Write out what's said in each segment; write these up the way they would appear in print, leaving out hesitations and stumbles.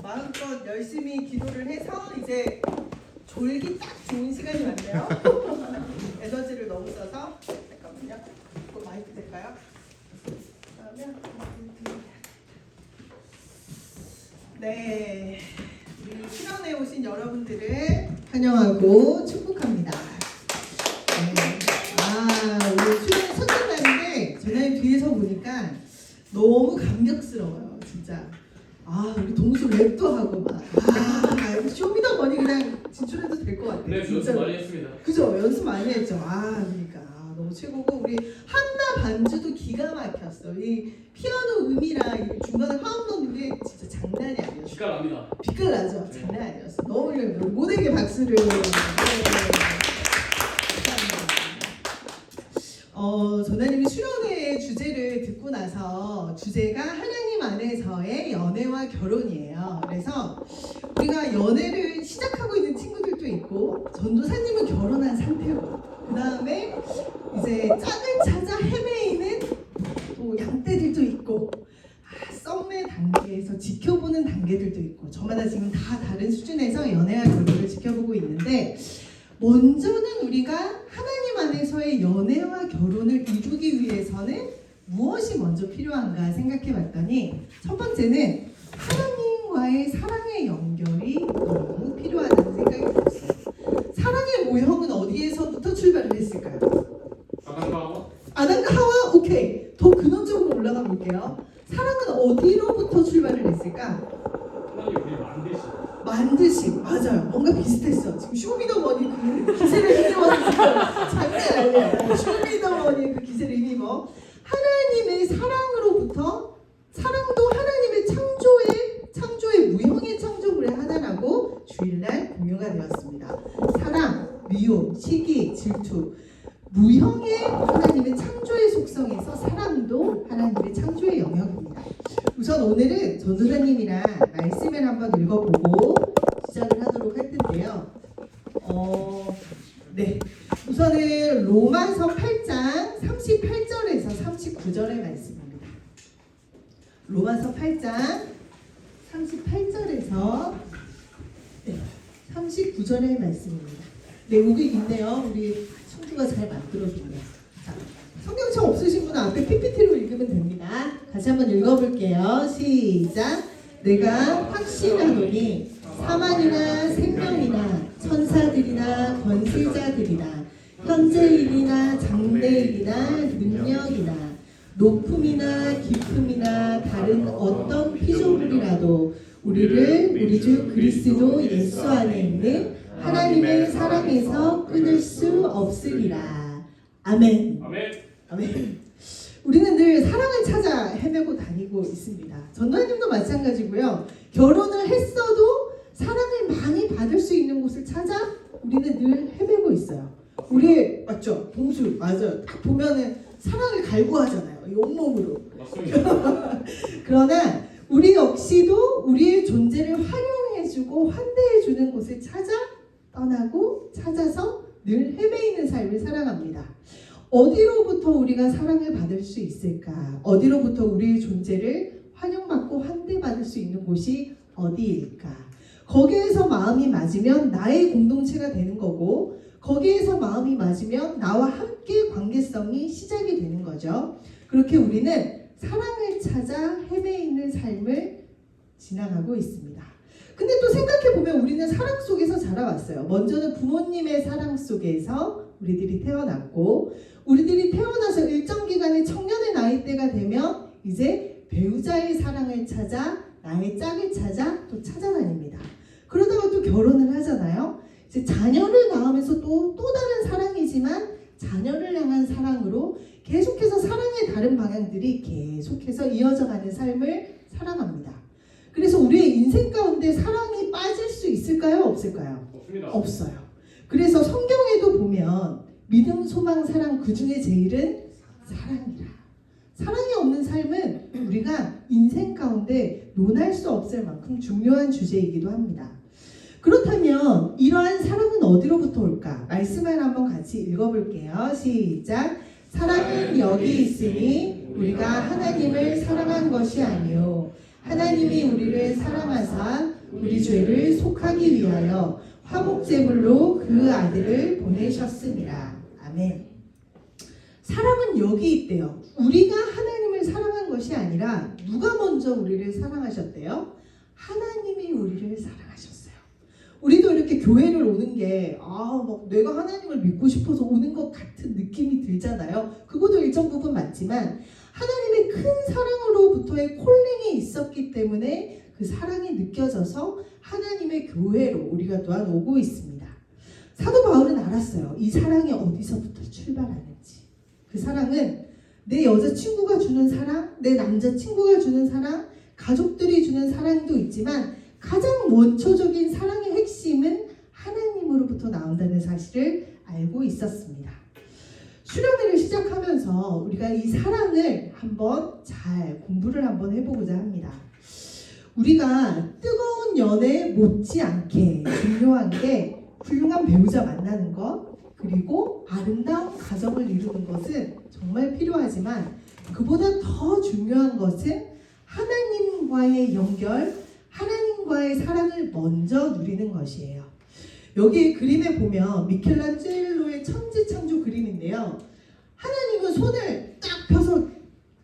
마음껏 열심히 기도를 해서 이제 졸기 딱 좋은 시간이 왔네요. 에너지를 너무 써서 잠깐만요. 이거 마이크 될까요? 그러면 네, 우리 실현에 오신 여러분들을 환영하고 축복합니다. 네. 우리 출연 첫날인데 전화님 뒤에서 보니까 너무 감격스러워요, 진짜. 우리 동수 랩도 하고 막 쇼미더머니 그냥 진출해도 될 것 같아요. 네, 진짜. 연습 많이 했습니다. 그죠, 연습 많이 했죠. 그러니까 너무 최고고 우리 한나 반주도 기가 막혔어. 이 피아노 음이랑 이 중간에 화음 넣는 게 진짜 장난이 아니었어. 빛깔 납니다. 빛깔 나죠. 장난 아니었어. 너무 모두에게 박수를. 네. 전하님이 수련회의 주제를 듣고 나서 주제가 하나님 안에서의 연애와 결혼이에요. 그래서 우리가 연애를 시작하고 있는 친구들도 있고 전도사님은 결혼한 상태고 그 다음에 이제 짝을 찾아 헤매이는 또 양떼들도 있고 썸의 단계에서 지켜보는 단계들도 있고 저마다 지금 다 다른 수준에서 연애와 결혼을 지켜보고 있는데 먼저는 우리가 하나님 안에서의 연애와 결혼을 이루기 위해서는 무엇이 먼저 필요한가 생각해 봤더니 첫 번째는 하나님과의 사랑의 연결이 너무 필요하다는 생각이 들었어요. 사랑의 모형은 어디에서부터 출발을 했을까요? 아담과 하와? 아담과 하와? 오케이. 더 근원적으로 올라가 볼게요. 사랑은 어디로부터 출발을 했을까? 하나님 우리 만드심. 맞아요. 뭔가 비슷했어. 지금 쇼미더머니 그 기세를 힘입어서 장난 아니에요. 쇼미더머니 그 기세를 힘입어. 하나님의 사랑으로부터 사랑도 하나님의 창조의 무형의 창조물의 하나라고 주일날 공유가 되었습니다. 사랑, 미움, 시기, 질투 무형의 하나님의 창조의 속성에서 사랑도 하나님의 창조의 영역입니다. 우선 오늘은 전도사님이랑 말씀을 한번 읽어보고 시작을 하도록 할 텐데요. 네, 우선은 로마서 8장 38절에서 39절의 말씀입니다. 로마서 8장 38절에서 39절의 말씀입니다. 네, 여기 있네요. 우리 청주가 잘 만들어줍니다. 자, 성경책 없으신 분은 앞에 PPT로 읽으면 됩니다. 다시 한번 읽어볼게요. 시작. 내가 확신하노니 사망이나 생명이나 천사들이나 권세자들이나 현재일이나 장래일이나 능력이나 높음이나 깊음이나 다른 어떤 피조물이라도 우리를 우리 주 그리스도 예수 안에 있는 하나님의 사랑에서 끊을 수 없으리라. 아멘. 아멘. 아멘. 우리는 늘 사랑을 찾아 헤매고 다니고 있습니다. 전도사님도 마찬가지고요. 결혼을 했어도 사랑을 많이 받을 수 있는 곳을 찾아 우리는 늘 헤매고 있어요. 우리 맞죠? 동수 맞아요. 딱 보면은 사랑을 갈구하잖아요. 이 온몸으로. 맞습니다. 그러나 우리 역시도 우리의 존재를 활용해주고 환대해주는 곳을 떠나고 찾아서 늘 헤매이는 삶을 살아갑니다. 어디로부터 우리가 사랑을 받을 수 있을까? 어디로부터 우리의 존재를 환영받고 환대받을 수 있는 곳이 어디일까? 거기에서 마음이 맞으면 나의 공동체가 되는 거고 거기에서 마음이 맞으면 나와 함께 관계성이 시작이 되는 거죠. 그렇게 우리는 사랑을 찾아 헤매이는 삶을 지나가고 있습니다. 근데 또 생각해보면 우리는 사랑 속에서 자라왔어요. 먼저는 부모님의 사랑 속에서 우리들이 태어났고 우리들이 태어나서 일정 기간의 청년의 나이대가 되면 이제 배우자의 사랑을 찾아 나의 짝을 찾아 또 찾아다닙니다. 그러다가 또 결혼을 하잖아요. 이제 자녀를 낳으면서 또 다른 사랑이지만 자녀를 향한 사랑으로 계속해서 사랑의 다른 방향들이 계속해서 이어져가는 삶을 살아갑니다. 그래서 우리의 인생 가운데 사랑이 빠질 수 있을까요? 없을까요? 없습니다. 없어요. 그래서 성경에도 보면 믿음, 소망, 사랑 그 중에 제일은 사랑이라. 사랑이 없는 삶은 우리가 인생 가운데 논할 수 없을 만큼 중요한 주제이기도 합니다. 그렇다면 이러한 사랑은 어디로부터 올까? 말씀을 한번 같이 읽어볼게요. 시작. 사랑은 여기 있으니 우리가 하나님을 사랑한 것이 아니요 하나님이 우리를 사랑하사 우리 죄를 속하기 위하여 화목제물로 그 아들을 보내셨습니다. 아멘. 사랑은 여기 있대요. 우리가 하나님을 사랑한 것이 아니라 누가 먼저 우리를 사랑하셨대요? 하나님이 우리를 사랑하셨어요. 우리도 이렇게 교회를 오는 게 막 내가 하나님을 믿고 싶어서 오는 것 같은 느낌이 들잖아요. 그것도 일정 부분 맞지만 하나님의 큰 사랑으로부터의 콜링이 있었기 때문에 그 사랑이 느껴져서 하나님의 교회로 우리가 또한 오고 있습니다. 사도 바울은 알았어요. 이 사랑이 어디서부터 출발하는지. 그 사랑은 내 여자친구가 주는 사랑, 내 남자친구가 주는 사랑, 가족들이 주는 사랑도 있지만 가장 원초적인 사랑의 핵심은 하나님으로부터 나온다는 사실을 알고 있었습니다. 수련회를 시작하면서 우리가 이 사랑을 한번 잘 공부를 한번 해보고자 합니다. 우리가 뜨거운 연애 못지않게 중요한 게 훌륭한 배우자 만나는 것, 그리고 아름다운 가정을 이루는 것은 정말 필요하지만 그보다 더 중요한 것은 하나님과의 연결, 하나님과의 사랑을 먼저 누리는 것이에요. 여기 그림에 보면 미켈란젤로의 천지창조 그림인데요. 하나님은 손을 딱 펴서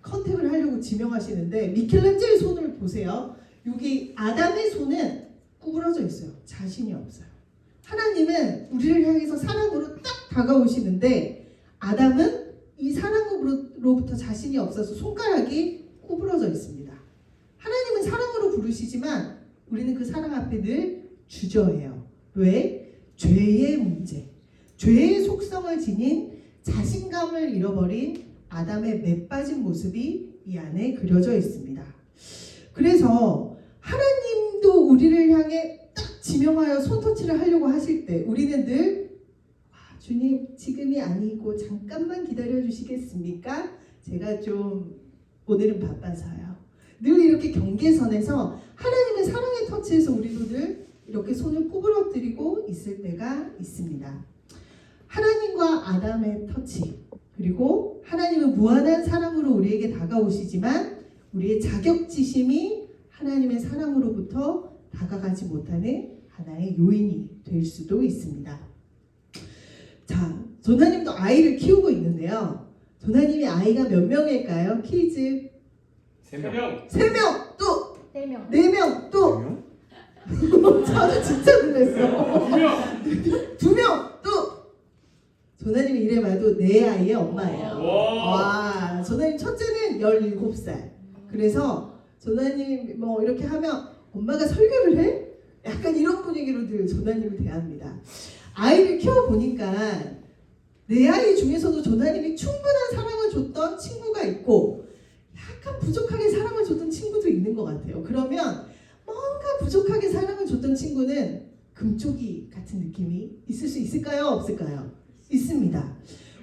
컨택을 하려고 지명하시는데 미켈란젤로의 손을 보세요. 여기 아담의 손은 구부러져 있어요. 자신이 없어요. 하나님은 우리를 향해서 사랑으로 딱 다가오시는데 아담은 이 사랑으로부터 자신이 없어서 손가락이 구부러져 있습니다. 하나님은 사랑으로 부르시지만 우리는 그 사랑 앞에 늘 주저해요. 왜? 죄의 문제, 죄의 속성을 지닌 자신감을 잃어버린 아담의 맷빠진 모습이 이 안에 그려져 있습니다. 그래서 하나님도 우리를 향해 딱 지명하여 손터치를 하려고 하실 때 우리는 늘 주님 지금이 아니고 잠깐만 기다려 주시겠습니까? 제가 좀 오늘은 바빠서요. 늘 이렇게 경계선에서 하나님의 사랑의 터치에서 우리도 늘 이렇게 손을 구부러뜨리고 있을 때가 있습니다. 하나님과 아담의 터치, 그리고 하나님은 무한한 사랑으로 우리에게 다가오시지만 우리의 자격지심이 하나님의 사랑으로부터 다가가지 못하는 하나의 요인이 될 수도 있습니다. 자, 조나님도 아이를 키우고 있는데요. 조나님이 아이가 몇 명일까요? 퀴즈. 3명. 3명, 또 4명. 4명, 또 저는 진짜 놀랐어. 2명. 2명, 또 조나님이 이래봐도 내 아이의 엄마예요. 와. 조나님 첫째는 17살. 그래서 조나님 뭐 이렇게 하면 엄마가 설교를 해? 약간 이런 분위기로 늘 조나님을 대합니다. 아이를 키워보니까 내 아이 중에서도 조나님이 충분한 사랑을 줬던 친구가 있고 약간 부족하게 사랑을 줬던 친구도 있는 것 같아요. 그러면 뭔가 부족하게 사랑을 줬던 친구는 금쪽이 같은 느낌이 있을 수 있을까요? 없을까요? 있습니다.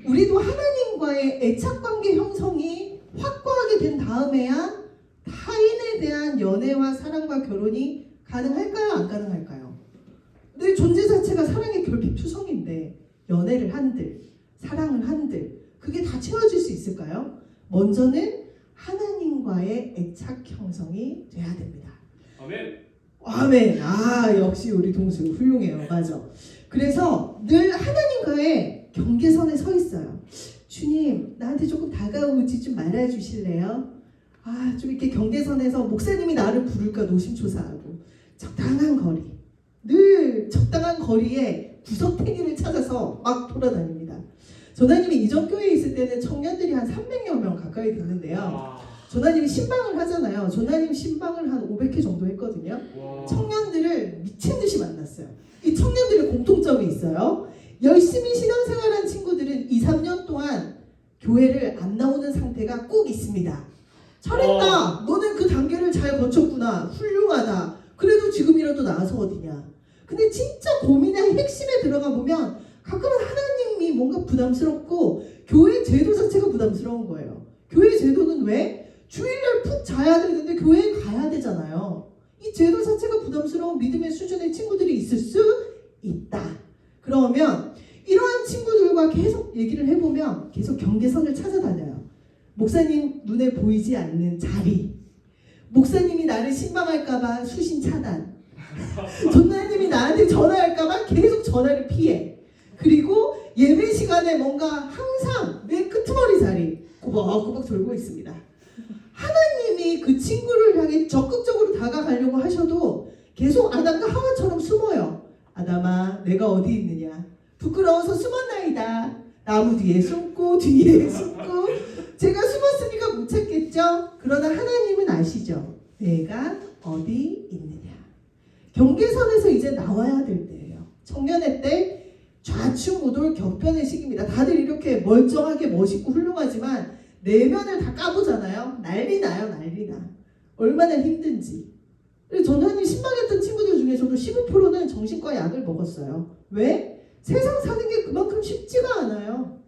우리도 하나님과의 애착관계 형성이 확고하게 된 다음에야 타인에 대한 연애와 사랑과 결혼이 가능할까요? 안 가능할까요? 내 존재 자체가 사랑의 결핍투성인데 연애를 한들 사랑을 한들 그게 다 채워질 수 있을까요? 먼저는 하나님과의 애착 형성이 돼야 됩니다. 아멘. 아멘. 역시 우리 동수 훌륭해요. 맞아. 그래서 늘 하나님과의 경계선에 서 있어요. 주님, 나한테 조금 다가오지 좀 말아주실래요? 좀 이렇게 경계선에서 목사님이 나를 부를까 노심초사하고 적당한 거리, 늘 적당한 거리에 구석탱이를 찾아서 막 돌아다닙니다. 조나님이 이전 교회에 있을 때는 청년들이 한 300여 명 가까이 됐는데요. 조나님이 신방을 하잖아요. 조나님 신방을 한 500회 정도 했거든요. 청년들을 미친 듯이 만났어요. 이 청년들의 공통점이 있어요. 열심히 신앙생활한 친구들은 2, 3년 동안 교회를 안 나오는 상태가 꼭 있습니다. 잘했다. 너는 그 단계를 잘 거쳤구나. 훌륭하다. 그래도 지금이라도 나와서 어디냐. 근데 진짜 고민의 핵심에 들어가 보면 가끔은 하나님이 뭔가 부담스럽고 교회 제도 자체가 부담스러운 거예요. 교회 제도는 왜? 주일날 푹 자야 되는데 교회에 가야 되잖아요. 이 제도 자체가 부담스러운 믿음의 수준의 친구들이 있을 수 있다. 그러면 이러한 친구들과 계속 얘기를 해보면 계속 경계선을 찾아다녀요. 목사님 눈에 보이지 않는 자리, 목사님이 나를 신방할까봐 수신 차단, 전도사님이 나한테 전화할까봐 계속 전화를 피해. 그리고 예배 시간에 뭔가 항상 맨 끄트머리 자리 꾸벅꾸벅 돌고 있습니다. 하나님이 그 친구를 향해 적극적으로 다가가려고 하셔도 계속 아담과 하와처럼 숨어요. 아담아, 내가 어디 있느냐? 부끄러워서 숨었나이다. 나무 뒤에 숨고 뒤에 숨고 제가 숨었으니까 못 찾겠죠? 그러나 하나님은 아시죠? 내가 어디 있느냐? 경계선에서 이제 나와야 될 때예요. 청년회 때 좌충우돌 격변의 시기입니다. 다들 이렇게 멀쩡하게 멋있고 훌륭하지만 내면을 다 까보잖아요. 난리 나요, 난리 나. 얼마나 힘든지. 전도사님 신방했던 친구들 중에서도 15%는 정신과 약을 먹었어요. 왜? 세상 사는 게 그만큼 쉽지가 않아요.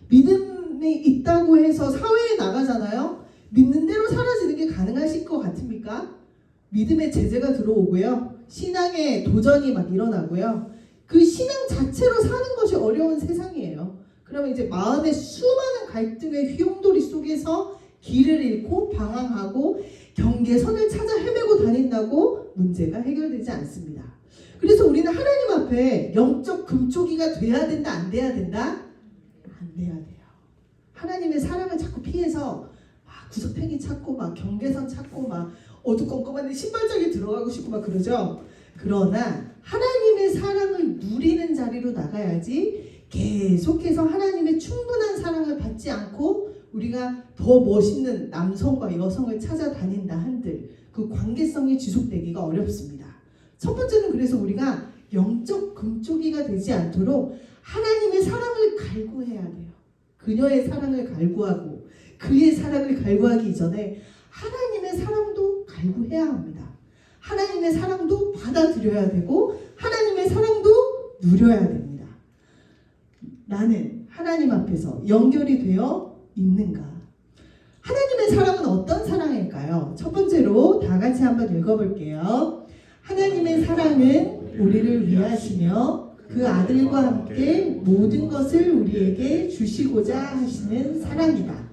믿음이 있다고 해서 사회에 나가잖아요. 믿는 대로 사라지는 게 가능하실 것 같습니까? 믿음의 제재가 들어오고요. 신앙의 도전이 막 일어나고요. 그 신앙 자체로 사는 것이 어려운 세상이에요. 그러면 이제 마음의 수많은 갈등의 휘용돌이 속에서 길을 잃고 방황하고 경계선을 찾아 헤매고 다닌다고 문제가 해결되지 않습니다. 그래서 우리는 하나님 앞에 영적 금쪽이가 돼야 된다, 안 돼야 된다? 안 돼야 돼요. 하나님의 사랑을 자꾸 피해서 막 구석탱이 찾고 막 경계선 찾고 막 어두컴컴한데 신발장에 들어가고 싶고 막 그러죠. 그러나 하나님의 사랑을 누리는 자리로 나가야지 계속해서 하나님의 충분한 사랑을 받지 않고 우리가 더 멋있는 남성과 여성을 찾아다닌다 한들 그 관계성이 지속되기가 어렵습니다. 첫 번째는 그래서 우리가 영적 금쪽이가 되지 않도록 하나님의 사랑을 갈구해야 돼요. 그녀의 사랑을 갈구하고 그의 사랑을 갈구하기 이전에 하나님의 사랑도 갈구해야 합니다. 하나님의 사랑도 받아들여야 되고 하나님의 사랑도 누려야 됩니다. 나는 하나님 앞에서 연결이 되어 있는가? 하나님의 사랑은 어떤 사랑일까요? 첫 번째로 다 같이 한번 읽어볼게요. 하나님의 사랑은 우리를 위하시며 그 아들과 함께 모든 것을 우리에게 주시고자 하시는 사랑이다.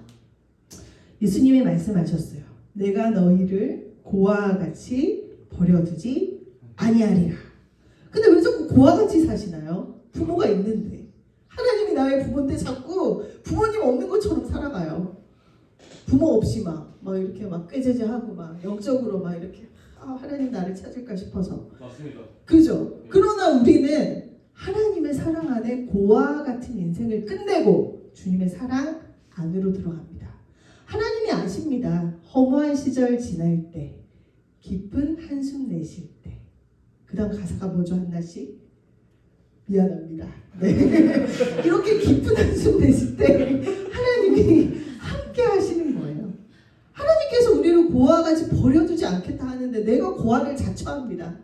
예수님이 말씀하셨어요. 내가 너희를 고아와 같이 버려두지 아니하리라. 근데 왜 자꾸 고아와 같이 사시나요? 부모가 있는데. 하나님이 나의 부모인데 자꾸 부모님 없는 것처럼 살아가요. 부모 없이 막 이렇게 막 꾀죄죄하고 막 영적으로 막 이렇게 하나님 나를 찾을까 싶어서. 맞습니다. 그죠? 그러나 우리는 하나님의 사랑 안에 고아와 같은 인생을 끝내고 주님의 사랑 안으로 들어갑니다. 하나님이 아십니다. 허무한 시절 지날 때, 깊은 한숨 내쉴 때. 그 다음 가사가 뭐죠, 한나씨? 미안합니다. 네. 이렇게 깊은 한숨 내쉴 때 하나님이 함께 하시는 거예요. 하나님께서 우리를 고아와 같이 버려두지 않겠다 하는데 내가 고아를 자처합니다.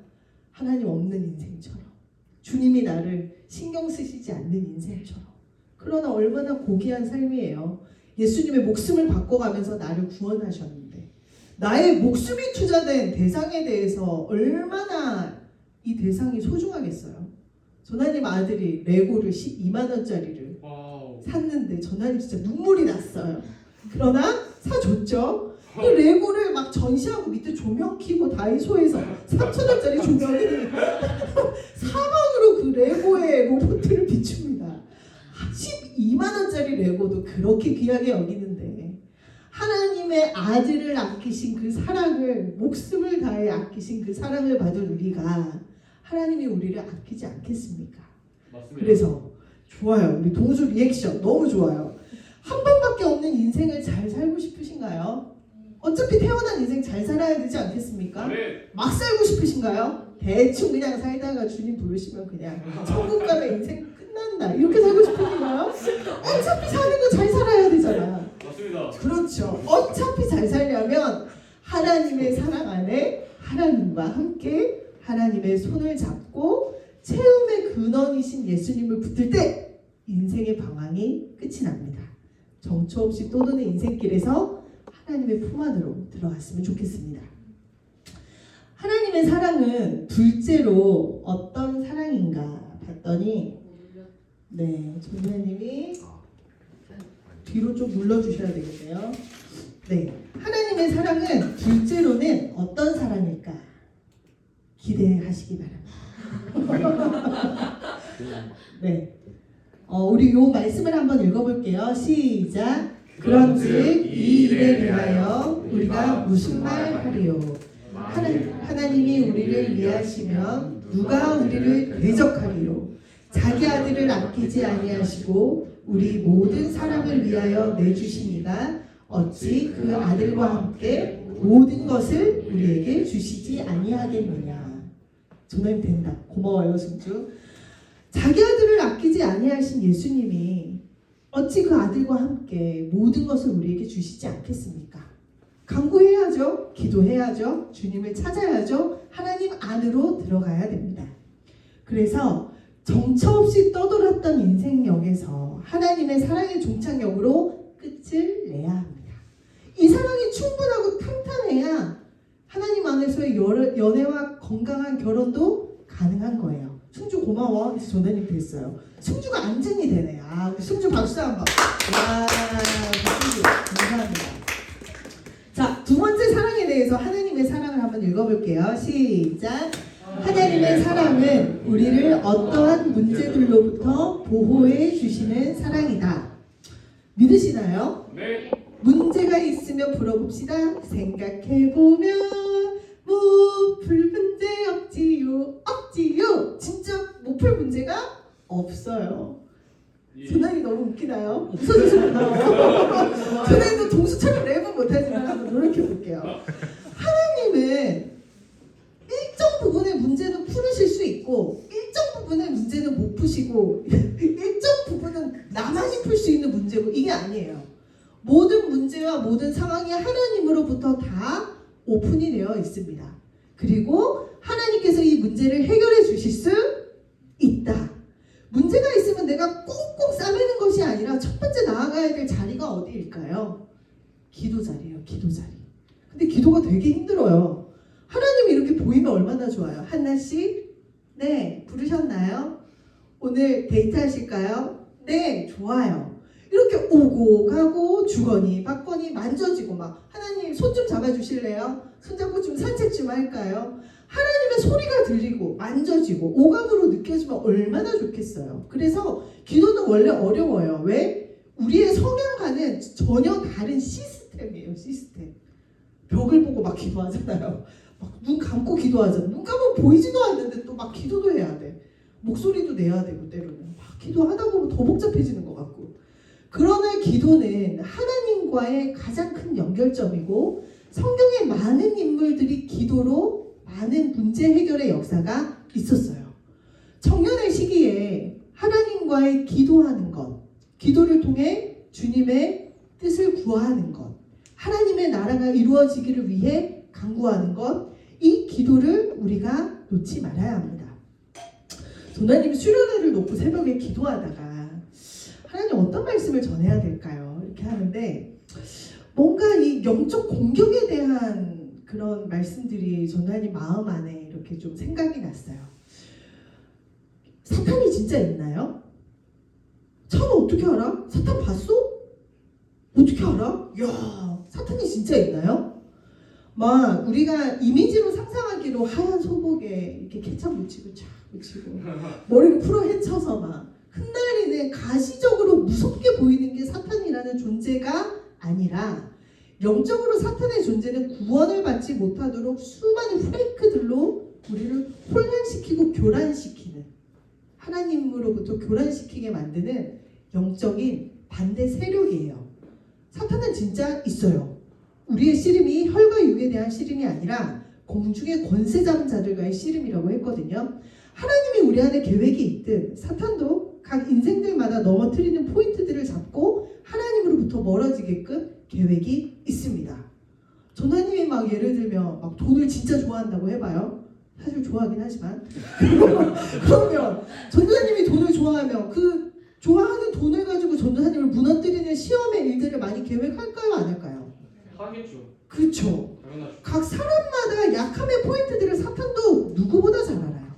하나님 없는 인생처럼. 주님이 나를 신경 쓰시지 않는 인생처럼. 그러나 얼마나 고귀한 삶이에요. 예수님의 목숨을 바꿔가면서 나를 구원하셨는데 나의 목숨이 투자된 대상에 대해서 얼마나 이 대상이 소중하겠어요. 전하님 아들이 레고를 12만 원짜리를 샀는데 전하님 진짜 눈물이 났어요. 그러나 사줬죠. 그 레고를 막 전시하고 밑에 조명 켜고 다이소에서 3천 원짜리 조명이 사방으로 그 레고의 로봇을 비춥니다. 12만 원짜리 레고도 그렇게 귀하게 여기는데 하나님의 아들을 아끼신 그 사랑을 목숨을 다해 아끼신 그 사랑을 받은 우리가 하나님이 우리를 아끼지 않겠습니까? 맞습니다. 그래서 좋아요. 우리 동수 리액션 너무 좋아요. 한 번밖에 없는 인생을 잘 살고 싶으신가요? 어차피 태어난 인생 잘 살아야 되지 않겠습니까? 네. 막 살고 싶으신가요? 대충 그냥 살다가 주님 부르시면 그냥 천국 가면 인생 끝난다 이렇게 살고 싶으신가요? 어차피 사는 거 잘 살아야 되잖아. 맞습니다. 그렇죠. 어차피 잘 살려면 하나님의 사랑 안에 하나님과 함께 하나님의 손을 잡고 체험의 근원이신 예수님을 붙들 때 인생의 방황이 끝이 납니다. 정처 없이 떠도는 인생길에서 하나님의 품 안으로 들어갔으면 좋겠습니다. 하나님의 사랑은 둘째로 어떤 사랑인가 봤더니 전도사님이 뒤로 좀 눌러주셔야 되겠네요. 하나님의 사랑은 둘째로는 어떤 사랑일까? 기대하시기 바랍니다. 네. 우리 요 말씀을 한번 읽어볼게요. 시작. 그런즉 이 일에 대하여 우리가 무슨 말 하리요? 하나님이 우리를 위하시면 누가 우리를 대적하리요? 자기 아들을 아끼지 아니하시고 우리 모든 사람을 위하여 내주시니가 어찌 그 아들과 함께 모든 것을 우리에게 주시지 아니하겠느냐. 전화님 된다. 고마워요, 승주. 자기 아들을 아끼지 아니하신 예수님이 어찌 그 아들과 함께 모든 것을 우리에게 주시지 않겠습니까? 간구해야죠. 기도해야죠. 주님을 찾아야죠. 하나님 안으로 들어가야 됩니다. 그래서 정처 없이 떠돌았던 인생역에서 하나님의 사랑의 종착역으로 끝을 내야 합니다. 이 사랑이 충분하고 탄탄해야 하나님 안에서의 연애와 건강한 결혼도 가능한 거예요. 승주 고마워. 그래서 조나님 됐어요. 승주가 안전이 되네. 우리 승주 박수 한번. 와, 승주 감사합니다. 자, 두 번째 사랑에 대해서 하나님의 사랑을 한번 읽어볼게요. 시작. 하나님의 사랑은 우리를 어떠한 문제들로부터 보호해 주시는 사랑이다. 믿으시나요? 네. 문제가 있으면 풀어봅시다. 생각해보면 못 풀 문제 없지요. 진짜 못 풀 문제가 없어요. 조나이 너무 웃기나요? 웃어주시나요? 조나이도 동수처럼 랩은 못하지만 한번 노력해볼게요. 하나님은 일정 부분의 문제는 풀으실 수 있고 일정 부분의 문제는 못 푸시고 일정 부분은 나만이 풀 수 있는 문제고 이게 아니에요. 모든 문제와 모든 상황이 하나님으로부터 다 오픈이 되어 있습니다. 그리고 하나님께서 이 문제를 해결해 주실 수 있다. 문제가 있으면 내가 꽁꽁 싸매는 것이 아니라 첫 번째 나아가야 될 자리가 어디일까요? 기도 자리예요. 기도 자리. 근데 기도가 되게 힘들어요. 하나님이 이렇게 보이면 얼마나 좋아요. 한나씨, 네, 부르셨나요? 오늘 데이트 하실까요? 네, 좋아요. 이렇게 오고 가고 주거니 받거니 만져지고 막 하나님 손 좀 잡아주실래요? 손잡고 좀 산책 좀 할까요? 하나님의 소리가 들리고 만져지고 오감으로 느껴지면 얼마나 좋겠어요. 그래서 기도는 원래 어려워요. 왜? 우리의 성향과는 전혀 다른 시스템이에요. 시스템. 벽을 보고 막 기도하잖아요. 막 눈 감고 기도하잖아요. 눈 감으면 보이지도 않는데 또 막 기도도 해야 돼. 목소리도 내야 되고 때로는 막 기도하다 보면 더 복잡해지는 것 같고. 그러나 기도는 하나님과의 가장 큰 연결점이고 성경의 많은 인물들이 기도로 많은 문제 해결의 역사가 있었어요. 청년의 시기에 하나님과의 기도하는 것, 기도를 통해 주님의 뜻을 구하는 것, 하나님의 나라가 이루어지기를 위해 간구하는 것, 이 기도를 우리가 놓지 말아야 합니다. 도나님 수련회를 놓고 새벽에 기도하다가 하나님 어떤 말씀을 전해야 될까요? 이렇게 하는데 뭔가 이 영적 공격에 대한 그런 말씀들이 전하님 마음 안에 이렇게 좀 생각이 났어요. 사탄이 진짜 있나요? 차는 어떻게 알아? 사탄 봤어? 어떻게 알아? 야, 사탄이 진짜 있나요? 막 우리가 이미지로 상상하기로 하얀 소복에 이렇게 케찹 묻히고 쫙 묻히고 머리를 풀어 헤쳐서 막 흩날리는 가시적으로 무섭게 보이는 게 사탄이라는 존재가 아니라 영적으로 사탄의 존재는 구원을 받지 못하도록 수많은 페이크들로 우리를 혼란시키고 교란시키는, 하나님으로부터 교란시키게 만드는 영적인 반대 세력이에요. 사탄은 진짜 있어요. 우리의 씨름이 혈과 육에 대한 씨름이 아니라 공중의 권세 잡은 자들과의 씨름이라고 했거든요. 하나님이 우리 안에 계획이 있듯 사탄도 각 인생들마다 넘어뜨리는 포인트들을 잡고 하나님으로부터 멀어지게끔 계획이 있습니다. 전하님이 막 예를 들면 막 돈을 진짜 좋아한다고 해봐요. 사실 좋아하긴 하지만 그러면 전도사님이 돈을 좋아하면 그 좋아하는 돈을 가지고 전도사님을 무너뜨리는 시험의 일들을 많이 계획할까요? 안 할까요? 하겠죠. 그렇죠. 당연하죠. 각 사람마다 약함의 포인트들을 사탄도 누구보다 잘 알아요.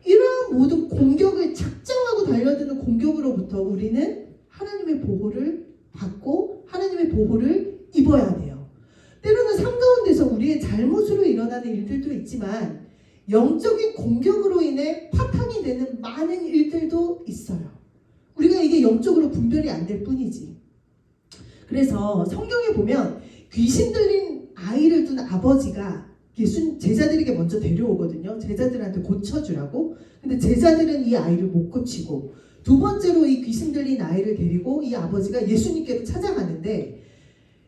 이러한 모든 공격을 작정하고 달려드는 공격으로부터 우리는 하나님의 보호를 받고 하나님의 보호를 입어야 돼요. 때로는 삶 가운데서 우리의 잘못으로 일어나는 일들도 있지만 영적인 공격으로 인해 파탄이 되는 많은 일들도 있어요. 우리가 이게 영적으로 분별이 안 될 뿐이지. 그래서 성경에 보면 귀신 들린 아이를 둔 아버지가 예수 제자들에게 먼저 데려오거든요. 제자들한테 고쳐주라고. 근데 제자들은 이 아이를 못 고치고, 두 번째로 이 귀신 들린 아이를 데리고 이 아버지가 예수님께로 찾아가는데,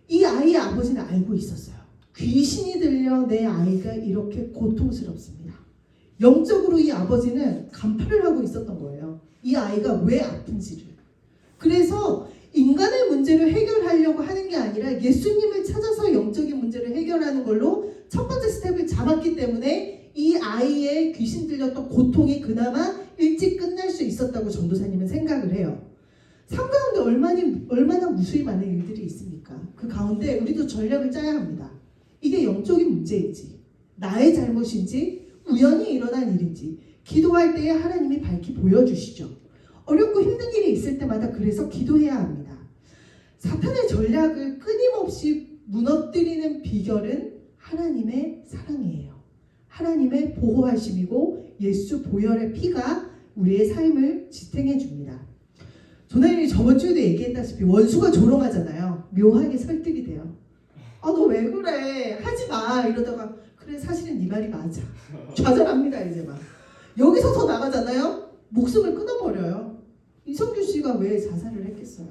이 아이의 아버지는 알고 있었어요. 귀신이 들려 내 아이가 이렇게 고통스럽습니다. 영적으로 이 아버지는 간파를 하고 있었던 거예요. 이 아이가 왜 아픈지를. 그래서 인간의 문제를 해결하려고 하는 게 아니라 예수님을 찾아서 영적인 문제를 해결하는 걸로 첫 번째 스텝을 잡았기 때문에 이 아이의 귀신 들렸던 고통이 그나마 일찍 끝날 수 있었다고 전도사님은 생각을 해요. 삶 가운데 얼마나 무수히 많은 일들이 있습니까? 그 가운데 우리도 전략을 짜야 합니다. 이게 영적인 문제인지, 나의 잘못인지, 우연히 일어난 일인지 기도할 때에 하나님이 밝히 보여주시죠. 어렵고 힘든 일이 있을 때마다 그래서 기도해야 합니다. 사탄의 전략을 끊임없이 무너뜨리는 비결은 하나님의 사랑이에요. 하나님의 보호하심이고 예수 보혈의 피가 우리의 삶을 지탱해 줍니다. 조나님이 저번 주에도 얘기했다시피 원수가 조롱하잖아요. 묘하게 설득이 돼요. 아, 너 왜 그래? 하지 마. 이러다가 그래, 사실은 네 말이 맞아. 좌절합니다. 이제 막 여기서 더 나가잖아요. 목숨을 끊어버려요. 이성균 씨가 왜 자살을 했겠어요?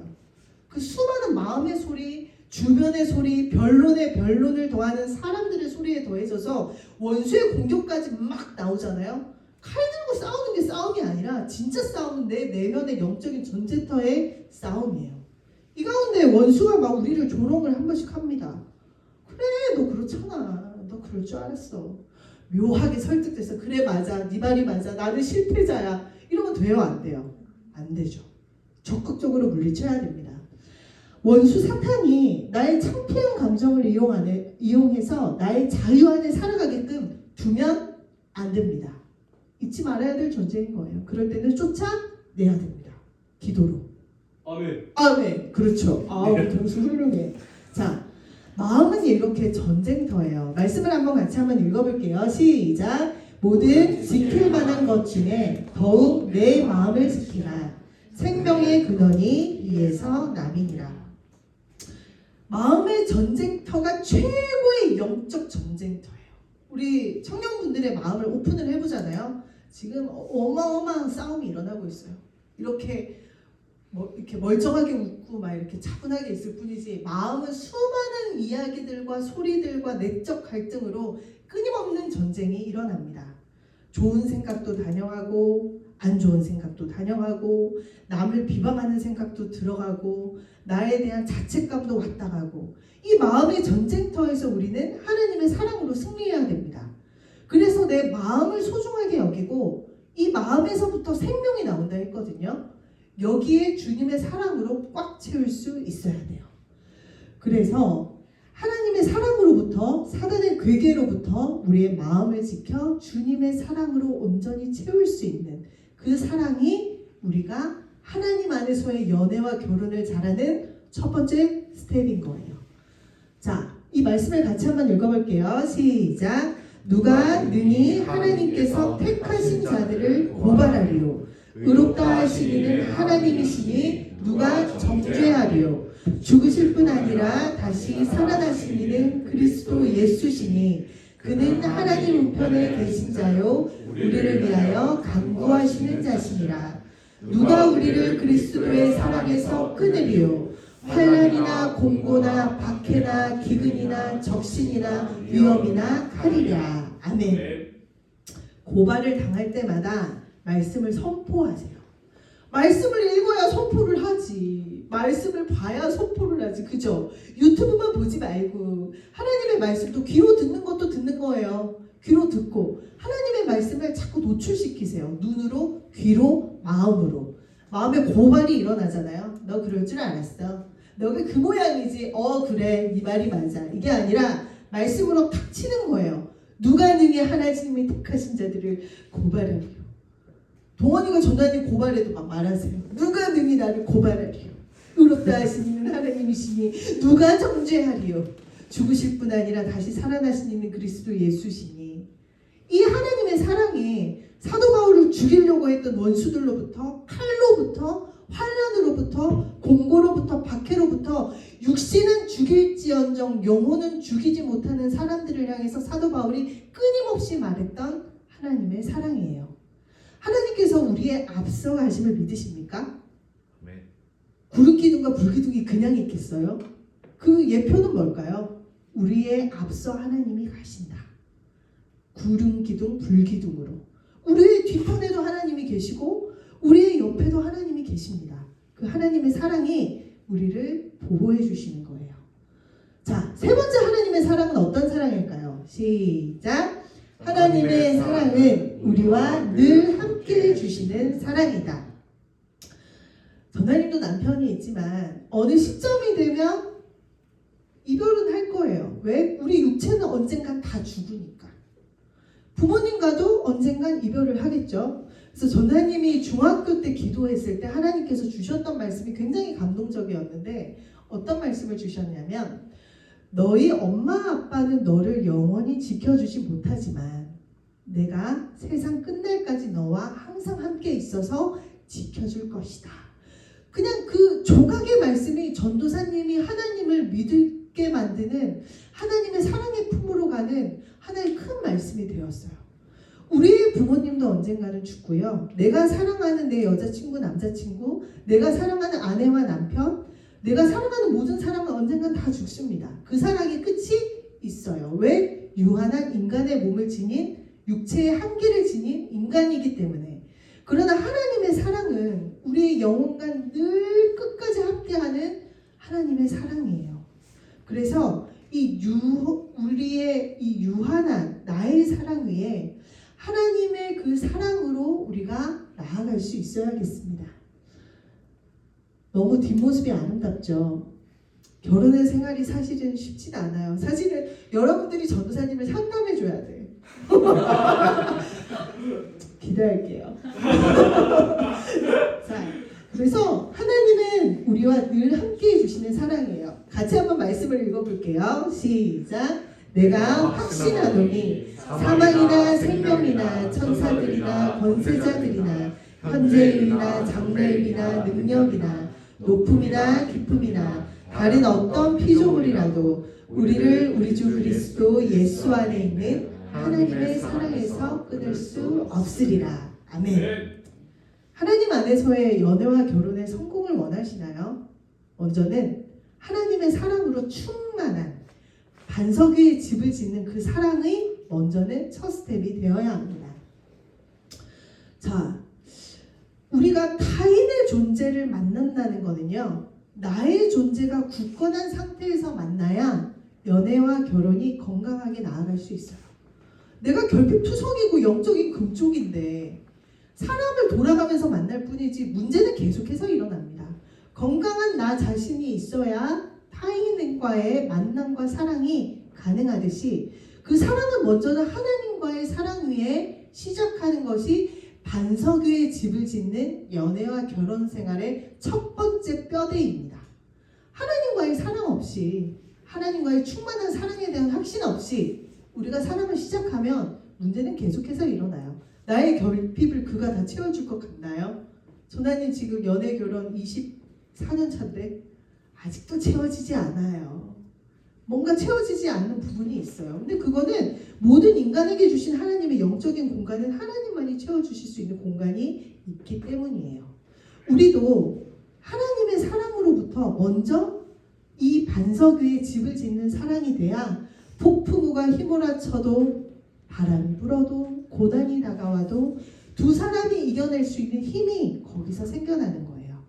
그 수많은 마음의 소리, 주변의 소리, 변론에 변론을 더하는 사람들의 소리에 더해져서 원수의 공격까지 막 나오잖아요. 칼 들고 싸우는 게 싸움이 아니라 진짜 싸움은 내 내면의 영적인 전쟁터의 싸움이에요. 이 가운데 원수가 막 우리를 조롱을 한 번씩 합니다. 그래, 너 그렇잖아. 너 그럴 줄 알았어. 묘하게 설득돼서 그래, 맞아. 네 말이 맞아. 나는 실패자야. 이러면 돼요, 안 돼요? 안 되죠. 적극적으로 물리쳐야 됩니다. 원수 사탄이 나의 창피한 감정을 이용해서 나의 자유 안에 살아가게끔 두면 안 됩니다. 잊지 말아야 될 존재인 거예요. 그럴 때는 쫓아내야 됩니다. 기도로. 아멘. 아멘. 그렇죠. 동수 훌륭해. 자, 마음은 이렇게 전쟁터예요. 말씀을 같이 한번 읽어볼게요. 시작. 모든 지킬 만한 것 중에 더욱 내 마음을 지키라. 생명의 근원이 이에서 남이니라. 마음의 전쟁터가 최고의 영적 전쟁터예요. 우리 청년분들의 마음을 오픈을 해보잖아요. 지금 어마어마한 싸움이 일어나고 있어요. 이렇게 멀쩡하게 웃고 막 이렇게 차분하게 있을 뿐이지 마음은 수많은 이야기들과 소리들과 내적 갈등으로 끊임없는 전쟁이 일어납니다. 좋은 생각도 단영하고 안 좋은 생각도 단영하고 남을 비방하는 생각도 들어가고 나에 대한 자책감도 왔다 가고, 이 마음의 전쟁터에서 우리는 하나님의 사랑으로 승리해야 됩니다. 그래서 내 마음을 소중하게 여기고 이 마음에서부터 생명이 나온다 했거든요. 여기에 주님의 사랑으로 꽉 채울 수 있어야 돼요. 그래서 하나님의 사랑으로부터 사단의 괴계로부터 우리의 마음을 지켜 주님의 사랑으로 온전히 채울 수 있는 그 사랑이 우리가 하나님 안에서의 연애와 결혼을 잘하는 첫 번째 스텝인 거예요. 자, 이 말씀을 같이 한번 읽어볼게요. 시작. 누가 능히 하나님께서 택하신 자들을 고발하리요. 의롭다 하시기는 하나님이시니 누가 정죄하리요. 죽으실 뿐 아니라 다시 살아나시기는 그리스도 예수시니 그는 하나님 우편에 계신 자요 우리를 위하여 간구하시는 자시니라. 누가 우리를 그리스도의 사랑에서 끊으리요. 환난이나 공고나 박해나 기근이나 적신이나 위험이나 칼이랴. 아멘. 고발을 당할 때마다 말씀을 선포하세요. 말씀을 읽어야 선포를 하지. 말씀을 봐야 선포를 하지. 그죠? 유튜브만 보지 말고 하나님의 말씀도 귀로 듣는 것도 듣는 거예요. 귀로 듣고 하나님의 말씀을 자꾸 노출시키세요. 눈으로, 귀로, 마음으로. 마음에 고발이 일어나잖아요. 너 그럴 줄 알았어. 너가 그 모양이지. 그래, 네 말이 맞아. 이게 아니라 말씀으로 탁 치는 거예요. 누가 능히 하나님이 택하신 자들을 고발하리요. 동원이가 전화님 고발해도 막 말하세요. 누가 능히 나를 고발하리요. 의롭다 하시는 하나님이시니 누가 정죄하리요. 죽으실 뿐 아니라 다시 살아나신 이는 그리스도 예수시니. 이 하나님의 사랑에 사도 바울을 죽이려고 했던 원수들로부터, 칼로부터, 환난으로부터, 공고로부터, 박해로부터 육신은 죽일지언정 영혼은 죽이지 못하는 사람들을 향해서 사도 바울이 끊임없이 말했던 하나님의 사랑이에요. 하나님께서 우리의 앞서가심을 믿으십니까? 아멘. 구름 기둥과 불 기둥이 그냥 있겠어요? 그 예표는 뭘까요? 우리의 앞서 하나님이 가신다. 구름 기둥, 불 기둥으로. 우리의 뒤편에도 하나님이 계시고 우리의 옆에도 하나님이 계십니다. 그 하나님의 사랑이 우리를 보호해 주시는 거예요. 자, 세 번째 하나님의 사랑은 어떤 사랑일까요? 시작! 하나님의 사랑은 우리와 늘 함께 해주시는 사랑이다. 전하님도 남편이 있지만 어느 시점이 되면 이별은 할 거예요. 왜? 우리 육체는 언젠간 다 죽으니까. 부모님과도 언젠간 이별을 하겠죠. 그래서 전하님이 중학교 때 기도했을 때 하나님께서 주셨던 말씀이 굉장히 감동적이었는데 어떤 말씀을 주셨냐면 너희 엄마 아빠는 너를 영원히 지켜주지 못하지만 내가 세상 끝날까지 너와 항상 함께 있어서 지켜줄 것이다. 그냥 그 조각의 말씀이 전도사님이 하나님을 믿게 만드는 하나님의 사랑의 품으로 가는 하나의 큰 말씀이 되었어요. 우리의 부모님도 언젠가는 죽고요. 내가 사랑하는 내 여자친구, 남자친구, 내가 사랑하는 아내와 남편, 내가 사랑하는 모든 사람은 언젠간 다 죽습니다. 그 사랑의 끝이 있어요. 왜? 유한한 인간의 몸을 지닌 육체의 한계를 지닌 인간이기 때문에. 그러나 하나님의 사랑은 우리의 영혼과 늘 끝까지 함께하는 하나님의 사랑이에요. 그래서 우리의 이 유한한 나의 사랑 위에 하나님의 그 사랑으로 우리가 나아갈 수 있어야겠습니다. 너무 뒷모습이 아름답죠. 결혼의 생활이 사실은 쉽지는 않아요. 사실은 여러분들이 전도사님을 상담해 줘야 돼. 기대할게요. 자, 그래서 하나님은 우리와 늘 함께 해주시는 사랑이에요. 같이 한번 말씀을 읽어볼게요. 시작. 내가 확신하노니 사망이나 생명이나 천사들이나 권세자들이나 현재일이나 장래일이나 능력이나 높음이나 깊음이나 다른 어떤 피조물이라도 우리를 우리 주 그리스도 예수 안에 있는 하나님의 사랑에서 끊을 수 없으리라. 아멘. 하나님 안에서의 연애와 결혼의 성공을 원하시나요? 먼저는 하나님의 사랑으로 충만한 반석 위에 집을 짓는 그 사랑의 먼저는 첫 스텝이 되어야 합니다. 자, 우리가 타인의 존재를 만난다는 거는요, 나의 존재가 굳건한 상태에서 만나야 연애와 결혼이 건강하게 나아갈 수 있어요. 내가 결핍 투성이고 영적인 금쪽인데 사람을 돌아가면서 만날 뿐이지 문제는 계속해서 일어납니다. 건강한 나 자신이 있어야 타인과의 만남과 사랑이 가능하듯이 그 사랑은 먼저는 하나님과의 사랑 위에 시작하는 것이 반석 위에 집을 짓는 연애와 결혼 생활의 첫 번째 뼈대입니다. 하나님과의 사랑 없이, 하나님과의 충만한 사랑에 대한 확신 없이 우리가 사랑을 시작하면 문제는 계속해서 일어나요. 나의 결핍을 그가 다 채워줄 것 같나요? 전하님 지금 연애 결혼 24년 차인데 아직도 채워지지 않아요. 뭔가 채워지지 않는 부분이 있어요. 근데 그거는 모든 인간에게 주신 하나님의 영적인 공간은 하나님만이 채워주실 수 있는 공간이 있기 때문이에요. 우리도 하나님의 사랑으로부터 먼저 이 반석 위에 집을 짓는 사랑이 돼야 폭풍우가 휘몰아쳐도 바람이 불어도 고난이 다가와도 두 사람이 이겨낼 수 있는 힘이 거기서 생겨나는 거예요.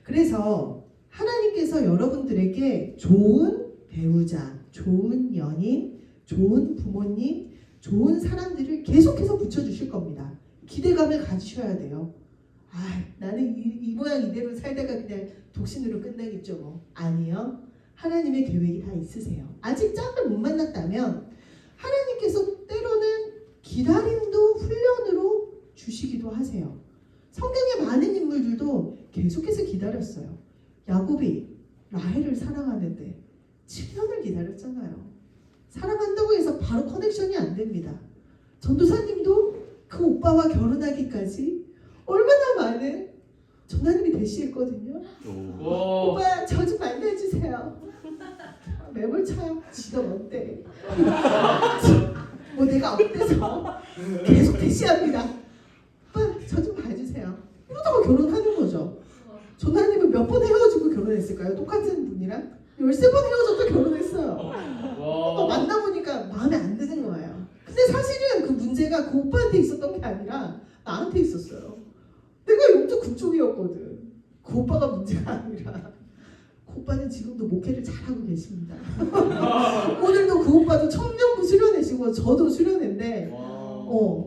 그래서 하나님께서 여러분들에게 좋은 배우자, 좋은 연인, 좋은 부모님, 좋은 사람들을 계속해서 붙여주실 겁니다. 기대감을 가지셔야 돼요. 나는 이 모양 이대로 살다가 그냥 독신으로 끝나겠죠 뭐. 아니요. 하나님의 계획이 다 있으세요. 아직 짝을 못 만났다면 하나님께서 때로는 기다림도 훈련으로 주시기도 하세요. 성경에 많은 인물들도 계속해서 기다렸어요. 야곱이 라헬을 사랑하는데 7년을 기다렸잖아요. 사랑한다고 해서 바로 커넥션이 안 됩니다. 전도사님도 그 오빠와 결혼하기까지 얼마나 많은 전하님이 대시했거든요. 와. 오빠 저 좀 만나주세요. 매몰차요. 지가 뭔데. 뭐 내가 어때서 계속 대시합니다. 오빠 저 좀 봐주세요. 이러다가 결혼하는 거죠. 전하님은 몇 번 헤어지고 결혼했을까요? 똑같은 분이랑 13번 헤어졌다 결혼했어요. 와. 만나보니까 마음에 안 드는 거예요. 근데 사실은 그 문제가 그 오빠한테 있었던 게 아니라 나한테 있었어요. 내가 영적 군족이었거든. 그 오빠가 문제가 아니라. 그 오빠는 지금도 목회를 잘하고 계십니다. 오늘도 그 오빠도 청년부 수련회시고 저도 수련회인데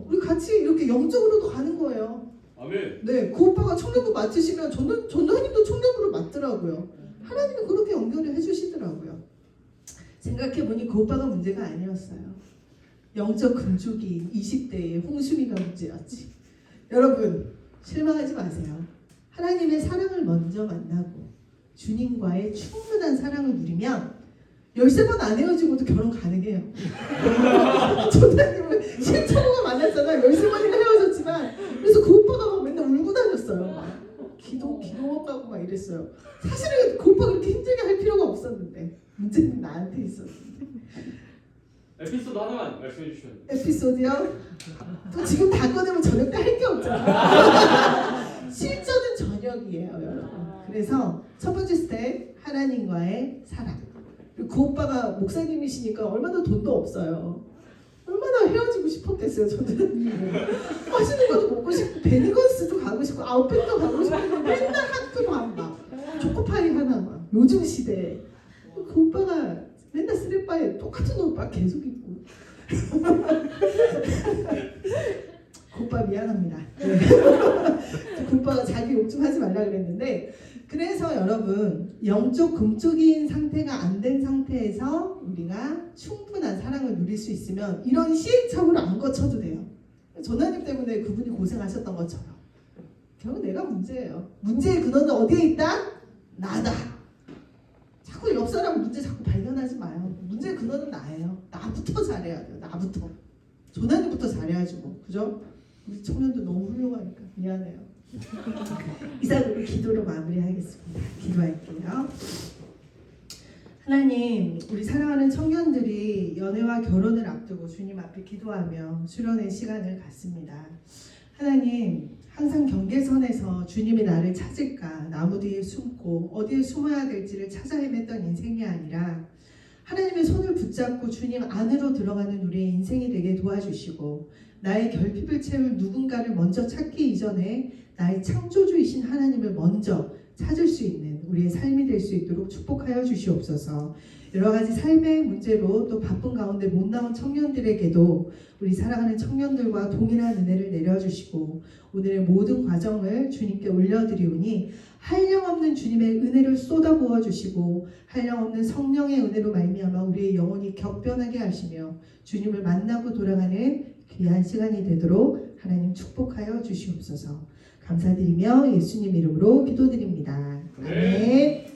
우리 같이 이렇게 영적으로도 가는 거예요. 아멘. 네, 그 오빠가 청년부 맡으시면 전도사님도 청년부를 맡더라고요. 하나님이 그렇게 연결을 해주시더라고요. 생각해보니 그 오빠가 문제가 아니었어요. 영적 금쪽이 20대의 홍수미가 문제였지. 여러분 실망하지 마세요. 하나님의 사랑을 먼저 만나고 주님과의 충분한 사랑을 누리면 13번 안 헤어지고도 결혼 가능해요. 조사님은 신청호가 만났잖아요. 13번이나 헤어졌지만 그래서 그 오빠가 막 맨날 울고 다녔어요. 막 기도 가고 막 이랬어요. 사실은 그 오빠가 그렇게 힘들게 할 필요가 없었는데 문제는 나한테 있었는데. 에피소드 하나만 말씀해 주시면. 에피소드요? 또 지금 다 꺼내면 저녁 때 할 게 없잖아요. 실전은 저녁이에요, 여러분. 그래서 첫 번째 스텝 하나님과의 사랑. 그리고 그 오빠가 목사님이시니까 얼마나 돈도 없어요. 얼마나 헤어지고 싶었겠어요, 저는. 맛있는 것도 먹고 싶고 베니건스도 가고 싶고 아웃백도 가고 싶은데 맨날 학교만 막 초코파이 하나 막 요즘 시대에 그 오빠가 맨날 쓰레빠에 똑같은 오빠 계속 입고. 그 오빠 미안합니다. 네. 그 오빠가 자기 욕 좀 하지 말라 그랬는데 그래서 여러분 영적 금쪽인 상태가 안 된 상태에서 우리가 충분한 사랑을 누릴 수 있으면 이런 시행착오를 안 거쳐도 돼요. 전하님 때문에 그분이 고생하셨던 것처럼 결국 내가 문제예요. 문제의 근원은 어디에 있다? 나다. 자꾸 옆 사람 문제 자꾸 발견하지 마요. 문제의 근원은 나예요. 나부터 잘해야 돼요. 나부터. 전하님부터 잘해야지 뭐. 그죠? 우리 청년도 너무 훌륭하니까 미안해요. 이상으로 기도로 마무리하겠습니다. 기도할게요. 하나님, 우리 사랑하는 청년들이 연애와 결혼을 앞두고 주님 앞에 기도하며 수련의 시간을 갖습니다. 하나님, 항상 경계선에서 주님이 나를 찾을까 나무 뒤에 숨고 어디에 숨어야 될지를 찾아 헤맸던 인생이 아니라 하나님의 손을 붙잡고 주님 안으로 들어가는 우리의 인생이 되게 도와주시고 나의 결핍을 채울 누군가를 먼저 찾기 이전에 나의 창조주이신 하나님을 먼저 찾을 수 있는 우리의 삶이 될 수 있도록 축복하여 주시옵소서. 여러 가지 삶의 문제로 또 바쁜 가운데 못 나온 청년들에게도 우리 사랑하는 청년들과 동일한 은혜를 내려주시고 오늘의 모든 과정을 주님께 올려드리오니 한량없는 주님의 은혜를 쏟아부어 주시고 한량없는 성령의 은혜로 말미암아 우리의 영혼이 격변하게 하시며 주님을 만나고 돌아가는 귀한 시간이 되도록 하나님 축복하여 주시옵소서. 감사드리며 예수님 이름으로 기도드립니다. 아멘.